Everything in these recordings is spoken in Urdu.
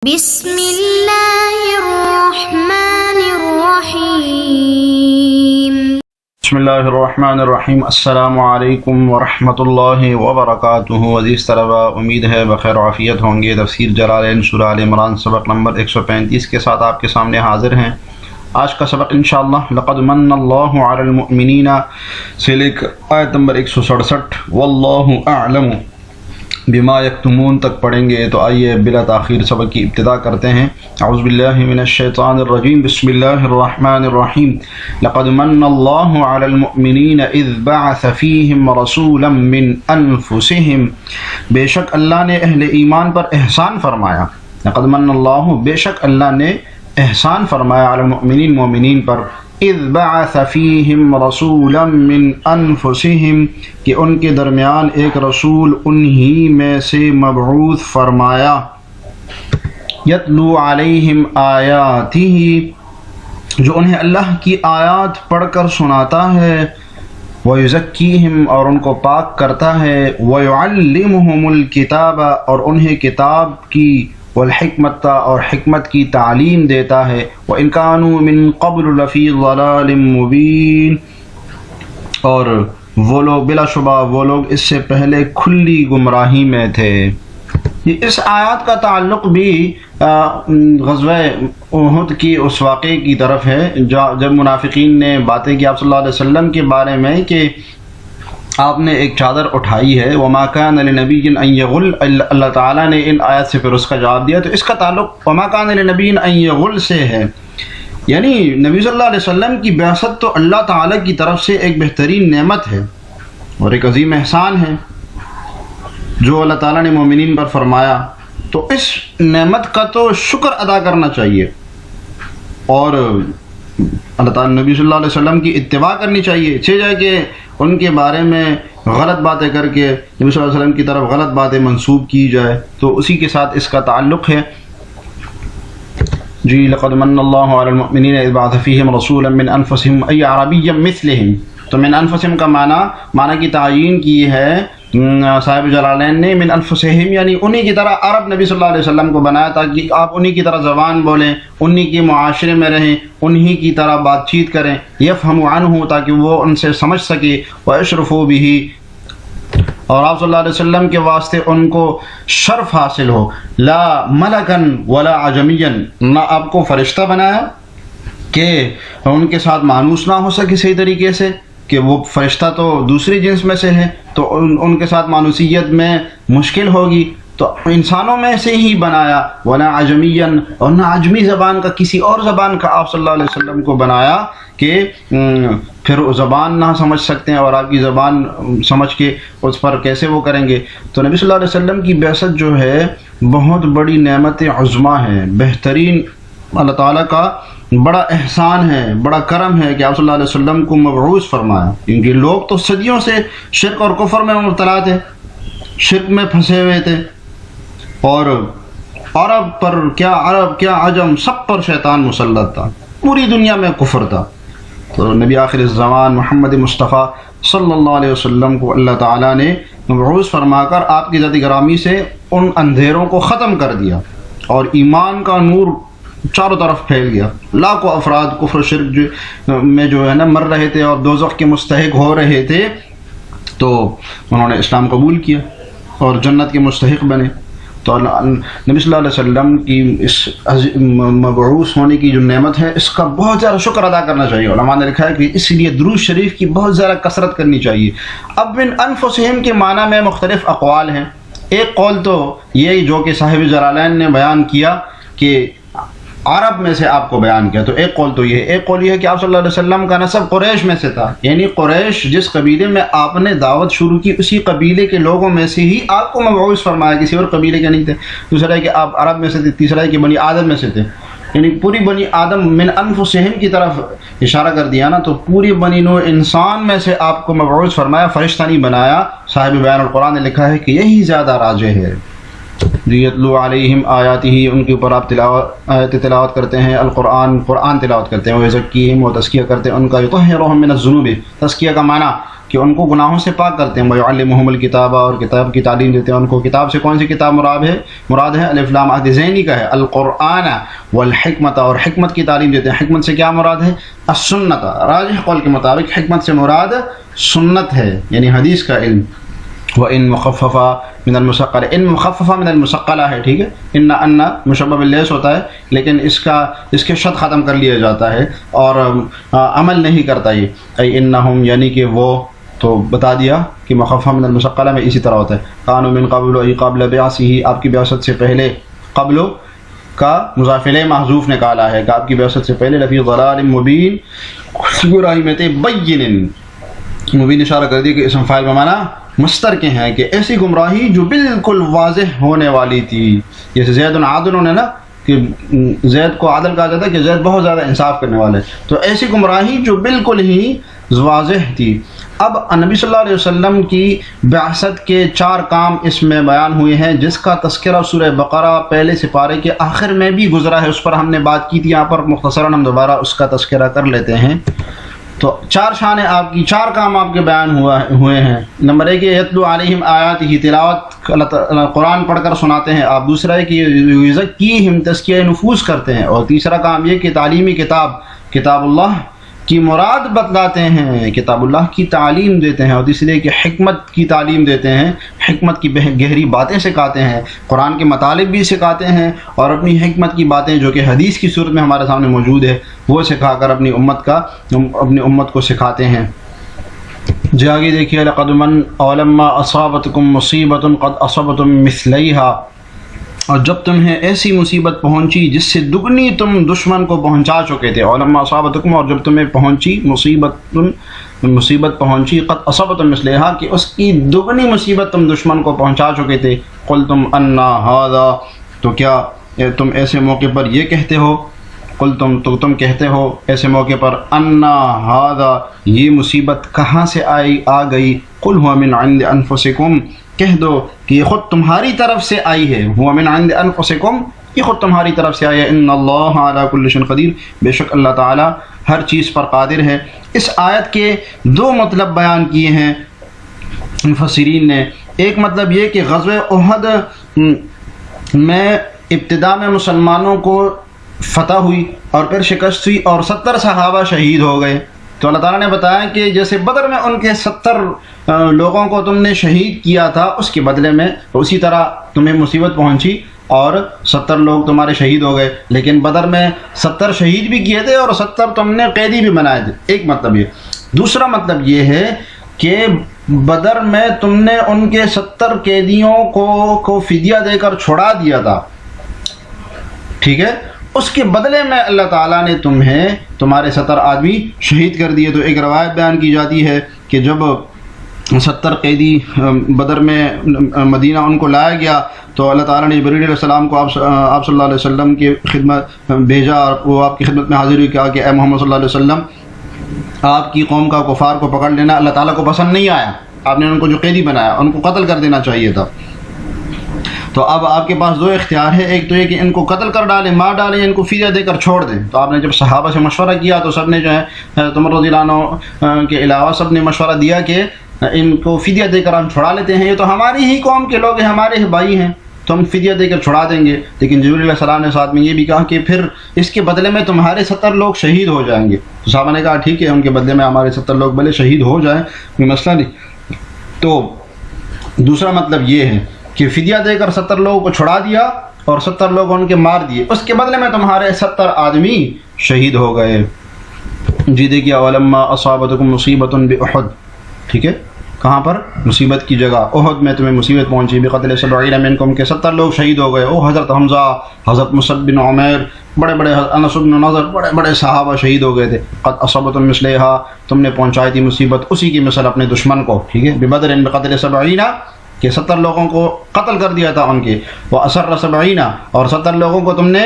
بسم اللہ الرحمن الرحیم۔ بسم اللہ الرحمن الرحیم۔ السلام علیکم ورحمۃ اللہ وبرکاتہ۔ عزیز طلبہ، امید ہے بخیر و عافیت ہوں گے۔ تفسیر جلالین سورہ آل عمران سبق نمبر 135 کے ساتھ آپ کے سامنے حاضر ہیں۔ آج کا سبق انشاءاللہ لقد من اللہ علی المؤمنین سے لے کر آیت نمبر 167 واللہ اعلم بما یکتمون تک پڑھیں گے۔ تو آئیے بلا تاخیر سبق کی ابتدا کرتے ہیں۔ اعوذ باللہ من الشیطان الرجیم، بسم اللہ الرحمن الرحیم۔ لقد من اللہ علی المؤمنین اذ بعث فیہم رسولا من انفسہم، بے شک اللہ نے اہل ایمان پر احسان فرمایا۔ لقد من اللہ، بے شک اللہ نے احسان فرمایا، علی المؤمنین، مومنین پر، اذ بعث فیہم رسولا من انفسہم، کہ ان کے درمیان ایک رسول انہی میں سے مبعوث فرمایا، یتلو علیہم آیاتہ، جو انہیں اللہ کی آیات پڑھ کر سناتا ہے، ویزکیہم، اور ان کو پاک کرتا ہے، ویعلمہم الکتاب، اور انہیں کتاب کی، والحکمت، اور حکمت کی تعلیم دیتا ہے، وَإِن كَانُوا مِن قَبْلُ لَفِي ضَلَالٍ مُبِينٍ، اور وہ لوگ بلا شبہ وہ لوگ اس سے پہلے کھلی گمراہی میں تھے۔ اس آیات کا تعلق بھی غزوہ احد کی اس واقعے کی طرف ہے جب منافقین نے باتیں کی آپ صلی اللہ علیہ وسلم کے بارے میں کہ آپ نے ایک چادر اٹھائی ہے، وما کان لنبی ان یغل، اللہ تعالیٰ نے ان آیات سے پھر اس کا جواب دیا۔ تو اس کا تعلق وما کان لنبی ان یغل سے ہے، یعنی نبی صلی اللہ علیہ وسلم کی بعثت تو اللہ تعالیٰ کی طرف سے ایک بہترین نعمت ہے اور ایک عظیم احسان ہے جو اللہ تعالیٰ نے مومنین پر فرمایا۔ تو اس نعمت کا تو شکر ادا کرنا چاہیے اور اللہ تعالیٰ نبی صلی اللہ علیہ وسلم کی اتباع کرنی چاہیے، چھے جائے کہ ان کے بارے میں غلط باتیں کر کے نبی صلی اللہ علیہ وسلم کی طرف غلط باتیں منسوب کی جائے، تو اسی کے ساتھ اس کا تعلق ہے۔ جی، لقد من اللہ علی المؤمنین اذ بعث فیہم رسولا من انفسہم ای عربیا مثلہم، تو من انفسہم کا معنی کی تعیین کی ہے صاحب جلالین نے، من انفسہم یعنی انہی کی طرح عرب نبی صلی اللہ علیہ وسلم کو بنایا تاکہ آپ انہی کی طرح زبان بولیں، انہی کے معاشرے میں رہیں، انہی کی طرح بات چیت کریں، یفہم عنہ تاکہ وہ ان سے سمجھ سکے، واشرفوا بہ، اور آپ صلی اللہ علیہ وسلم کے واسطے ان کو شرف حاصل ہو، لا ملکن ولا عجمین، نہ آپ کو فرشتہ بنایا کہ ان کے ساتھ مانوس نہ ہو سکے صحیح طریقے سے، کہ وہ فرشتہ تو دوسری جنس میں سے ہے تو ان کے ساتھ مانوسیت میں مشکل ہوگی، تو انسانوں میں سے ہی بنایا، ولا عجمین، اور نہ عجمی زبان کا، کسی اور زبان کا آپ صلی اللہ علیہ وسلم کو بنایا کہ پھر زبان نہ سمجھ سکتے ہیں اور آپ کی زبان سمجھ کے اس پر کیسے وہ کریں گے۔ تو نبی صلی اللہ علیہ وسلم کی بعثت جو ہے بہت بڑی نعمت عظمیٰ ہے، بہترین اللہ تعالیٰ کا بڑا احسان ہے، بڑا کرم ہے کہ آپ صلی اللہ علیہ وسلم کو مبعوث فرمایا، کیونکہ لوگ تو صدیوں سے شرک اور کفر میں مبتلا تھے، شرک میں پھنسے ہوئے تھے، اور عرب کیا عجم سب پر شیطان مسلط تھا، پوری دنیا میں کفر تھا۔ تو نبی آخر الزمان محمد مصطفیٰ صلی اللہ علیہ وسلم کو اللہ تعالیٰ نے مبعوث فرما کر آپ کی ذات گرامی سے ان اندھیروں کو ختم کر دیا اور ایمان کا نور چاروں طرف پھیل گیا۔ لاکھوں افراد کفر و شرک میں جو ہے نا مر رہے تھے اور دوزخ کے مستحق ہو رہے تھے، تو انہوں نے اسلام قبول کیا اور جنت کے مستحق بنے۔ تو نبی صلی اللہ علیہ وسلم کی اس مبعوث ہونے کی جو نعمت ہے، اس کا بہت زیادہ شکر ادا کرنا چاہیے۔ علماء نے لکھا ہے کہ اس لیے درود شریف کی بہت زیادہ کثرت کرنی چاہیے۔ اب من انفسہم کے معنی میں مختلف اقوال ہیں۔ ایک قول تو یہ جو کہ صاحب جلالین نے بیان کیا کہ عرب میں سے آپ کو بیان کیا، تو ایک قول تو یہ ہے۔ ایک قول یہ ہے کہ آپ صلی اللہ علیہ وسلم کا نسب قریش میں سے تھا، یعنی قریش جس قبیلے میں آپ نے دعوت شروع کی اسی قبیلے کے لوگوں میں سے ہی آپ کو مبعوث فرمایا، کسی اور قبیلے کے نہیں تھے۔ دوسرا ہے کہ آپ عرب میں سے تھے، تیسرا ہے کہ بنی آدم میں سے تھے، یعنی پوری بنی آدم من انفسہم کی طرف اشارہ کر دیا نا، تو پوری بنی نوع انسان میں سے آپ کو مبعوث فرمایا، فرشتہ نہیں بنایا۔ صاحب بیان القرآن نے لکھا ہے کہ یہی زیادہ راجح ہے۔ یتلو علیہم آیاتہ، ان کے اوپر آپ تلاوت کرتے ہیں، قرآن تلاوت کرتے ہیں، ویزکیہم، و تزکیہ کرتے ہیں ان کا، یطہرہم من الذنوب، تزکیہ کا معنی کہ ان کو گناہوں سے پاک کرتے ہیں. وَيُعَلِّمُهُمُ الْكِتَابَ اور کتاب کی تعلیم دیتے ہیں ان کو. کتاب سے کون سی کتاب مراد ہے؟ الف لام عہد ذہنی کا ہے. القرآن والحکمت اور حکمت کی تعلیم دیتے ہیں. حکمت سے کیا مراد ہے؟ السنت. راجح قول کے مطابق حکمت سے مراد سنت ہے یعنی حدیث کا علم. وَإِن مُخَفَّفَ من المثقل، ان مخففہ من المثقلہ ہے، ٹھیک ہے. ان مشبہ باللیس ہوتا ہے لیکن اس کے شد ختم کر لیا جاتا ہے اور عمل نہیں کرتا یہ. ای انہم یعنی کہ وہ، تو بتا دیا کہ مخففہ من المثقلہ میں اسی طرح ہوتا ہے. قانوا من قبل ای قبل بعثہ، آپ کی بعثت سے پہلے. قبل کا مضاف الیہ محذوف نکالا ہے کہ آپ کی بعثت سے پہلے. لفی ضلال مبین، گمراہی میں تھے. بین، مبین اشارہ کر دی کہ اسم فاعل بمانا مستر کے ہیں کہ ایسی گمراہی جو بالکل واضح ہونے والی تھی. جیسے زید عادل نے نا کہ زید کو عادل کہا جاتا ہے کہ زید بہت زیادہ انصاف کرنے والے، تو ایسی گمراہی جو بالکل ہی واضح تھی. اب نبی صلی اللہ علیہ وسلم کی بعثت کے 4 کام اس میں بیان ہوئے ہیں جس کا تذکرہ سورہ بقرہ پہلے سپارے کے آخر میں بھی گزرا ہے. اس پر ہم نے بات کی تھی، یہاں پر مختصراً ہم دوبارہ اس کا تذکرہ کر لیتے ہیں. تو 4 شانیں آپ کی، 4 کام آپ کے بیان ہوئے ہیں. نمبر 1 یتلو علیہم آیات ہی، تلاوت قرآن پڑھ کر سناتے ہیں آپ. دوسرا ہے کہ یزکیہم، تزکیہ نفوس کرتے ہیں. اور تیسرا کام یہ کہ تعلیمی کتاب اللہ کی مراد بتلاتے ہیں، کتاب اللہ کی تعلیم دیتے ہیں. اور تیسرے کہ حکمت کی تعلیم دیتے ہیں، حکمت کی گہری باتیں سکھاتے ہیں، قرآن کے مطالب بھی سکھاتے ہیں اور اپنی حکمت کی باتیں جو کہ حدیث کی صورت میں ہمارے سامنے موجود ہے وہ سکھا کر اپنی امت کو سکھاتے ہیں. جی آگے دیکھیے. لقد من اولما اصابتکم مصیبت قد اصبتم مثلیہا، اور جب تمہیں ایسی مصیبت پہنچی جس سے دگنی تم دشمن کو پہنچا چکے تھے. علما اصابتکم، اور جب تمہیں پہنچی مصیبت پہنچی قد اصبتم مثلیہا، کہ اس کی دگنی مصیبت تم دشمن کو پہنچا چکے تھے. قلتم انا ھذا، تو کیا تم ایسے موقع پر یہ کہتے ہو، تو تم کہتے ہو ایسے موقع پر انا ھذا، یہ مصیبت کہاں سے آ گئی. قل ھو من عند انفسکم، کہہ دو کہ یہ خود تمہاری طرف سے آئی ہے. ھو من عند انفسکم، یہ خود تمہاری طرف سے آئی ہے. ان اللہ علی کل شیء قدیر، بے شک اللہ تعالی ہر چیز پر قادر ہے. اس آیت کے 2 مطلب بیان کیے ہیں مفسرین نے. ایک مطلب یہ کہ غزوہ احد میں ابتدا میں مسلمانوں کو فتح ہوئی اور پھر شکست ہوئی اور 70 صحابہ شہید ہو گئے. تو اللہ تعالیٰ نے بتایا کہ جیسے بدر میں ان کے 70 لوگوں کو تم نے شہید کیا تھا، اس کے بدلے میں اسی طرح تمہیں مصیبت پہنچی اور 70 لوگ تمہارے شہید ہو گئے. لیکن بدر میں 70 شہید بھی کیے تھے اور 70 تم نے قیدی بھی بنائے تھے. ایک مطلب یہ. دوسرا مطلب یہ ہے کہ بدر میں تم نے ان کے 70 قیدیوں کو فدیہ دے کر چھڑا دیا تھا، ٹھیک ہے. اس کے بدلے میں اللہ تعالیٰ نے تمہارے 70 آدمی شہید کر دیے. تو ایک روایت بیان کی جاتی ہے کہ جب 70 قیدی بدر میں مدینہ ان کو لایا گیا تو اللہ تعالیٰ نے جبریل علیہ السلام کو آپ صلی اللہ علیہ وسلم کی خدمت بھیجا اور وہ آپ کی خدمت میں حاضر ہوئی. کہا کہ اے محمد صلی اللہ علیہ وسلم، آپ کی قوم کا کفار کو پکڑ لینا اللہ تعالیٰ کو پسند نہیں آیا. آپ نے ان کو جو قیدی بنایا ان کو قتل کر دینا چاہیے تھا. تو اب آپ کے پاس 2 اختیار ہے. ایک تو یہ کہ ان کو قتل کر ڈالیں، مار ڈالیں، ان کو فدیہ دے کر چھوڑ دیں. تو آپ نے جب صحابہ سے مشورہ کیا تو سب نے جو ہے عمر رضی اللہ عنہ کے علاوہ سب نے مشورہ دیا کہ ان کو فدیہ دے کر ہم چھڑا لیتے ہیں، یہ تو ہماری ہی قوم کے لوگ ہیں، ہمارے ہی بھائی ہیں، تو ہم فدیہ دے کر چھڑا دیں گے. لیکن جبریل علیہ السلام نے ساتھ میں یہ بھی کہا کہ پھر اس کے بدلے میں تمہارے 70 لوگ شہید ہو جائیں گے. تو صحابہ نے کہا ٹھیک ہے، ان کے بدلے میں ہمارے 70 لوگ بھلے شہید ہو جائیں، کوئی مسئلہ نہیں. تو دوسرا مطلب یہ ہے کہ فدیہ دے کر 70 لوگوں کو چھڑا دیا اور 70 لوگ ان کے مار دیے، اس کے بدلے میں تمہارے 70 آدمی شہید ہو گئے. جی دیکھیے. ولما اصابتکم مصیبت باحد، ٹھیک ہے، کہاں پر؟ مصیبت کی جگہ احد میں تمہیں مصیبت پہنچی. بقتل 70 منکم، کے 70 لوگ شہید ہو گئے. او حضرت حمزہ، حضرت مصعب بن عمیر، بڑے انس بن نضر، بڑے صحابہ شہید ہو گئے تھے. قد اصابتم مثلیہا، تم نے پہنچائی تھی مصیبت اسی کی مثل اپنے دشمن کو، ٹھیک ہے. ببدر بقتل 70، کہ 70 لوگوں کو قتل کر دیا تھا ان کے. واسر 70، اور 70 لوگوں کو تم نے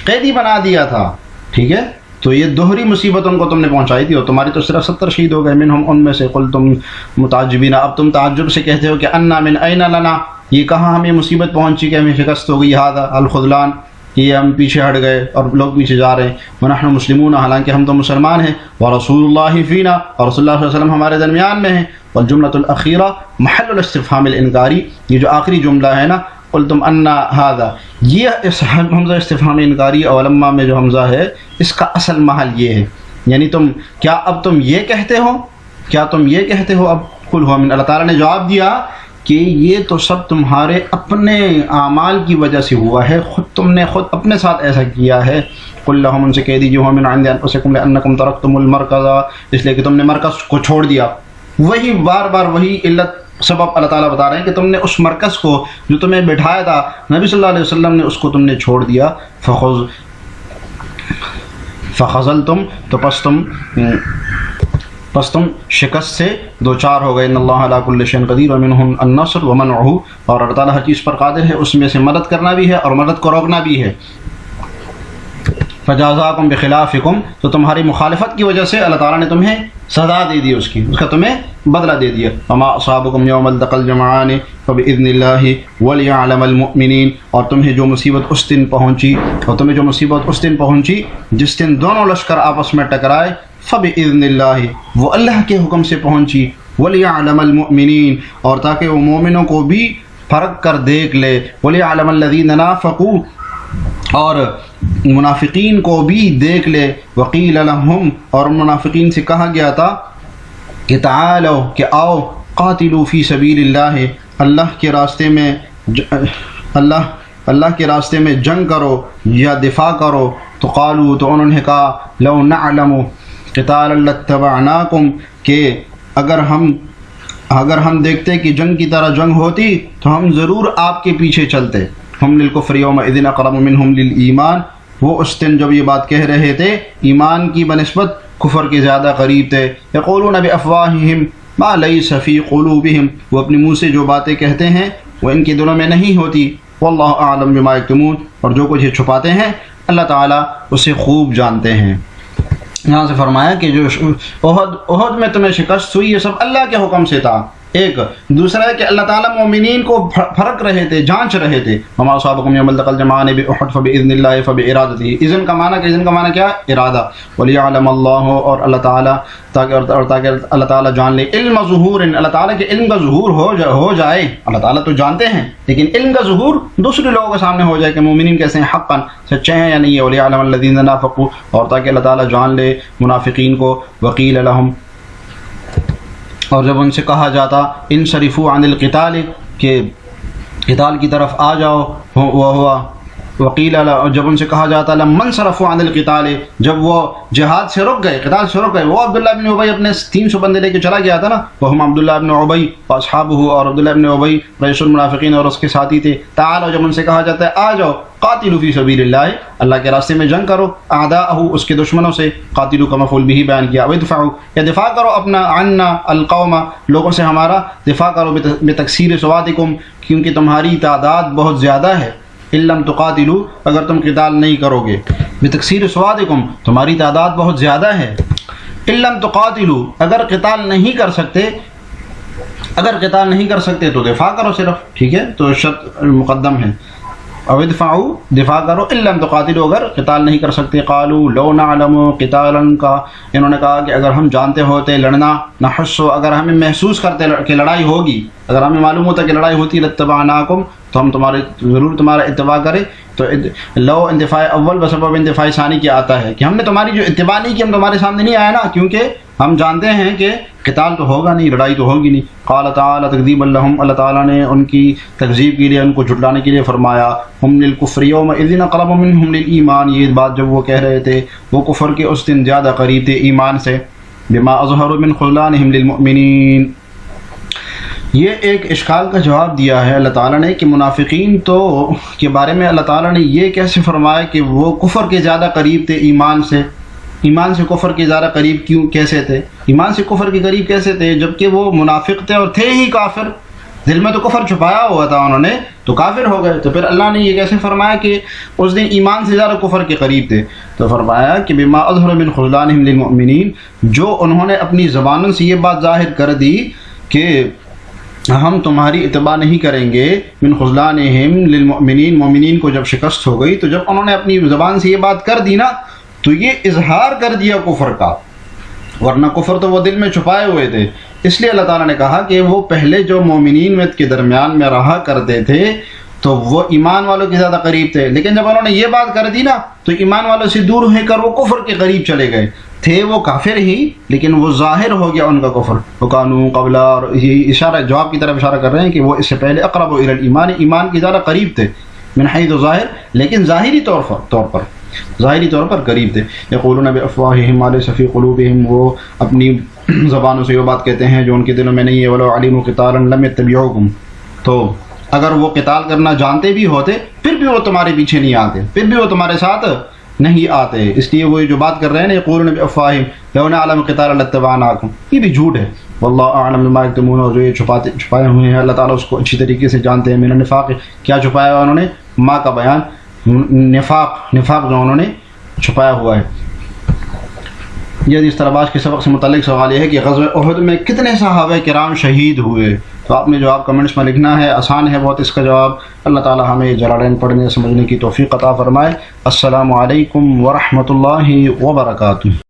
قیدی بنا دیا تھا، ٹھیک ہے. تو یہ دوہری مصیبت ان کو تم نے پہنچائی تھی اور تمہاری تو صرف 70 شہید ہو گئے. منہم، ان میں سے. قل تم متعجبین، اب تم تعجب سے کہتے ہو کہ انا من این لنا، یہ کہاں ہمیں مصیبت پہنچی کہ ہمیں شکست ہو گئی. ھذا الخذلان، یہ ہم پیچھے ہٹ گئے اور لوگ پیچھے جا رہے ہیں. ونحن مسلمون، حالانکہ ہم تو مسلمان ہیں. ورسول اللہ فینا، اور رسول اللہ صلی اللہ علیہ وسلم ہمارے درمیان میں ہیں. والجملۃ الاخیرہ محل الاستفہام الانکاری، یہ جو آخری جملہ ہے نا، قلتم ان هذا، یہ اس حمزہ استفہام انکاری اولما میں جو حمزہ ہے اس کا اصل محل یہ ہے، یعنی اب تم یہ کہتے ہو اب قل هو من، اللہ تعالیٰ نے جواب دیا کہ یہ تو سب تمہارے اپنے اعمال کی وجہ سے ہوا ہے، تم نے خود اپنے ساتھ ایسا کیا ہے. قل لهم، ان سے کہہ دیجیے، هو من عند انفسکم لانکم ترکتم المرکز، اس لیے کہ تم نے مرکز کو چھوڑ دیا. وہی بار بار وہی علت سبب اللہ تعالیٰ بتا رہے ہیں کہ تم نے اس مرکز کو جو تمہیں بٹھایا تھا نبی صلی اللہ علیہ وسلم نے، اس کو تم نے چھوڑ دیا. فخذلتم، تو پس تم شکست سے دوچار ہو گئے. ان اللہ علی کل شیء قدیر ومنہ النصر ومنعہ، اور اللہ تعالیٰ ہر چیز پر قادر ہے، اس میں سے مدد کرنا بھی ہے اور مدد کو روکنا بھی ہے. فجازاکم بخلافکم، تو تمہاری مخالفت کی وجہ سے اللہ تعالیٰ نے تمہیں سزا دے دی، اس کا تمہیں بدلہ دے دیا. وما اصابکم یوم التقى الجمعان فباذن اللہ وليعلم المؤمنین، اور تمہیں جو مصیبت اس دن پہنچی جس دن دونوں لشکر آپس میں ٹکرائے، فباذن اللہ، وہ اللہ کے حکم سے پہنچی. وليعلم المؤمنین، اور تاکہ وہ مومنوں کو بھی فرق کر دیکھ لے. وليعلم الذین نافقوا، اور منافقین کو بھی دیکھ لے. وقیل لهم، اور منافقین سے کہا گیا تھا کہ تعالوا، کہ آؤ، قاتلوا فی سبیل اللہ، اللہ کے راستے میں جنگ کرو یا دفاع کرو. تو قالوا، تو انہوں نے کہا، لو نعلم قتالا لاتبعناکم، کہ اگر ہم دیکھتے کہ جنگ کی طرح جنگ ہوتی تو ہم ضرور آپ کے پیچھے چلتے. ہم للکفر یومئذ اقرب منہم للایمان، وہ اس دن جب یہ بات کہہ رہے تھے ایمان کی بنسبت کفر کے زیادہ قریب تھے. یقولون بافواہہم ما لیس فی قلوبہم، وہ اپنے منہ سے جو باتیں کہتے ہیں وہ ان کے دلوں میں نہیں ہوتی. واللہ اعلم بما یکتمون، اور جو کچھ یہ چھپاتے ہیں اللہ تعالیٰ اسے خوب جانتے ہیں. یہاں سے فرمایا کہ جو احد میں تمہیں شکست ہوئی یہ سب اللہ کے حکم سے تھا. ایک دوسرا ہے کہ اللہ تعالیٰ مومنین کو فرق رہے تھے، جانچ رہے تھے. وما اصابکم یوم التقى الجمعان باحد فباذن اللہ فبارادته، اذن کا معنی کیا؟ ارادہ. وليعلم اللہ، اور اللہ تعالیٰ تاکہ اللہ تعالیٰ جان لے. علم ظہور، اللہ تعالیٰ کے علم کا ظہور ہو جائے. اللہ تعالیٰ تو جانتے ہیں لیکن علم کا ظہور دوسرے لوگوں کے سامنے ہو جائے کہ مومنین کیسے ہیں، حقا سچے ہیں یا نہیں. وليعلم الذین نافقوا، اور تاکہ اللہ تعالیٰ جان لے منافقین کو. وقیل لهم، اور جب ان سے کہا جاتا انصرفوا عن القتال، کہ قتال کی طرف آ جاؤ، وہ ہوا. وقیل، جب ان سے کہا جاتا لمن انصرفوا عن القتال، جب وہ جہاد سے رک گئے، قتال سے رک گئے. وہ عبداللہ بن ابی اپنے 300 بندے لے کے چلا گیا تھا نا، وہ ہم عبداللہ بن ابی واصحابہ، اور عبداللہ بن ابی رئیس المنافقین اور اس کے ساتھی تھے. تعالوا، جب ان سے کہا جاتا ہے آ جاؤ، قاتلوا فی سبیل اللہ، اللہ کے راستے میں جنگ کرو. اعداءہ، اس کے دشمنوں سے. قاتلوا کا مفعول بھی بیان کیا. وادفعوا، یا دفاع کرو اپنا، عنا القوم، لوگوں سے ہمارا دفاع کرو. بتکثیر سوادکم، کیونکہ تمہاری تعداد بہت زیادہ ہے. ان لم تقاتلوا، اگر تم قتال نہیں کرو گے. بتکثیر سوادکم، تمہاری تعداد بہت زیادہ ہے. ان لم تقاتلوا، اگر قتال نہیں کر سکتے تو دفاع کرو صرف، ٹھیک ہے، تو شرط مقدم ہے. او ادفعوا، دفاع کرو. ان لم تقاتلوا، اگر قتال نہیں کر سکتے. قالوا لو نعلم قتالا، کا انہوں نے کہا کہ اگر ہم جانتے ہوتے لڑنا، نحس، اگر ہمیں محسوس کرتے کہ لڑائی ہوگی، اگر ہمیں معلوم ہوتا کہ لڑائی ہوتی، لاتبعناکم، تو ہم ضرور تمہارا اتباع کرے. تو لو اندفاع اول بسبب اندفاع ثانی کیا آتا ہے کہ ہم نے تمہاری جو اتباع نہیں کی، ہم تمہارے سامنے نہیں آئے نا، کیونکہ ہم جانتے ہیں کہ قتال تو ہوگا نہیں، لڑائی تو ہوگی نہیں. قال تعالی تکذیبا لهم، اللہ تعالیٰ نے ان کی تکذیب کے لیے، ان کو جھٹلانے کے لیے فرمایا. ہم للکفر یومئذ اقرب منہم للایمان، یہ بات جب وہ کہہ رہے تھے وہ کفر کے اس دن زیادہ قریب تھے ایمان سے. بما اظہروا من خذلانہم للمؤمنین، یہ ایک اشکال کا جواب دیا ہے اللہ تعالیٰ نے کہ منافقین تو کے بارے میں اللہ تعالیٰ نے یہ کیسے فرمایا کہ وہ کفر کے زیادہ قریب تھے ایمان سے. ایمان سے کفر کے زیادہ قریب کیسے تھے؟ ایمان سے کفر کے قریب کیسے تھے جبکہ وہ منافق تھے اور تھے ہی کافر؟ دل میں تو کفر چھپایا ہوا تھا انہوں نے، تو کافر ہو گئے. تو پھر اللہ نے یہ کیسے فرمایا کہ اس دن ایمان سے زیادہ کفر کے قریب تھے؟ تو فرمایا کہ بما اظہر من خذلانہم للمؤمنین، جو انہوں نے اپنی زبانوں سے یہ بات ظاہر کر دی کہ ہم تمہاری اتباع نہیں کریں گے من خذلانہم للمؤمنین، مومنین کو جب شکست ہو گئی تو جب انہوں نے اپنی زبان سے یہ بات کر دی نا تو یہ اظہار کر دیا کفر کا، ورنہ کفر تو وہ دل میں چھپائے ہوئے تھے۔ اس لیے اللہ تعالیٰ نے کہا کہ وہ پہلے جو مومنین میں کے درمیان میں رہا کرتے تھے تو وہ ایمان والوں کے زیادہ قریب تھے، لیکن جب انہوں نے یہ بات کر دی نا تو ایمان والوں سے دور ہو کر وہ کفر کے قریب چلے گئے۔ تھے وہ کافر ہی لیکن وہ ظاہر ہو گیا ان کا کفر، وکانوا قبل، اور یہ اشارہ جواب کی طرف اشارہ کر رہے ہیں کہ وہ اس سے پہلے اقرب الی الایمان، ایمان کے زیادہ قریب تھے، من حیث ظاہر، لیکن ظاہری طور پر قریب تھے۔ یقولون بافواہہم ما لیس فی قلوبہم، وہ اپنی زبانوں سے وہ بات کہتے ہیں جو ان کے دلوں میں نہیں ہے، ولو علموا قتالا لم یتبعوکم، تو اگر وہ قتال کرنا جانتے بھی ہوتے پھر بھی وہ تمہارے پیچھے نہیں آتے، پھر بھی وہ تمہارے ساتھ نہیں آتے۔ اس لیے وہ جو بات کر رہے ہیں نا یقولون بافواہہم لو نعلم قتالا لاتبعناکم، یہ بھی جھوٹ ہے۔ واللہ اعلم بما یکتمون، اور جو یہ چھپائے ہوئے ہیں اللہ تعالیٰ اس کو اچھی طریقے سے جانتے ہیں۔ من النفاق، کیا چھپایا ہوا انہوں نے، ما کا بیان، نفاق جو انہوں نے چھپایا ہوا ہے۔ یہ اس طرح باز کے سبق سے متعلق سوال یہ ہے کہ غزوہ احد میں کتنے صحابہ کرام شہید ہوئے، تو آپ نے جواب کمنٹس میں لکھنا ہے، آسان ہے بہت اس کا جواب۔ اللہ تعالی ہمیں جلالین پڑھنے سمجھنے کی توفیق عطا فرمائے۔ السلام علیکم ورحمۃ اللہ وبرکاتہ۔